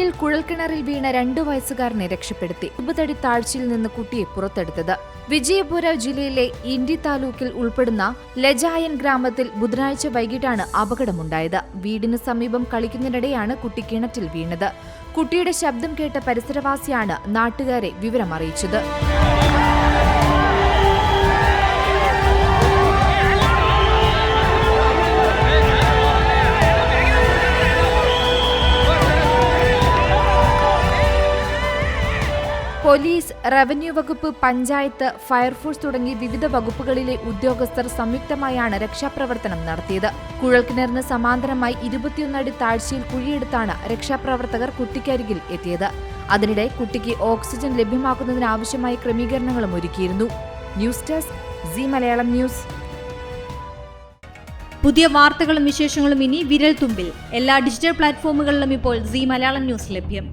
കുറ്റിയിൽ കുഴൽക്കിണറിൽ വീണ 2 വയസ്സുകാരനെ രക്ഷപ്പെടുത്തി. 20 അടി താഴ്ചയിൽ നിന്ന് കുട്ടിയെ പുറത്തെടുത്തത്. വിജയപുര ജില്ലയിലെ ഇൻഡി താലൂക്കിൽ ഉൾപ്പെടുന്ന ലജായൻ ഗ്രാമത്തിൽ ബുധനാഴ്ച വൈകിട്ടാണ് അപകടമുണ്ടായത്. വീടിന് സമീപം കളിക്കുന്നതിനിടെയാണ് കുട്ടി കിണറ്റിൽ വീണത്. കുട്ടിയുടെ ശബ്ദം കേട്ട പരിസരവാസിയാണ് നാട്ടുകാരെ വിവരമറിയിച്ചത്. പോലീസ്, റവന്യൂ വകുപ്പ്, പഞ്ചായത്ത്, ഫയർഫോഴ്സ് തുടങ്ങി വിവിധ വകുപ്പുകളിലെ ഉദ്യോഗസ്ഥർ സംയുക്തമായാണ് രക്ഷാപ്രവർത്തനം നടത്തിയത്. കുഴൽക്കിണറിന് സമാന്തരമായി 21 അടി താഴ്ചയിൽ കുഴിയെടുത്താണ് രക്ഷാപ്രവർത്തകർ കുട്ടിക്കരികിൽ എത്തിയത്. അതിനിടെ കുട്ടിക്ക് ഓക്സിജൻ ലഭ്യമാക്കുന്നതിനാവശ്യമായ ക്രമീകരണങ്ങളും ഒരുക്കിയിരുന്നു. News desk Zee Malayalam news. പുതിയ വാർത്തകളും വിശേഷങ്ങളും ഇനി വിരൽ തുമ്പിൽ. എല്ലാ ഡിജിറ്റൽ പ്ലാറ്റ്ഫോമുകളിലും ഇപ്പോൾ സീ മലയാളം ന്യൂസ് ലഭ്യം.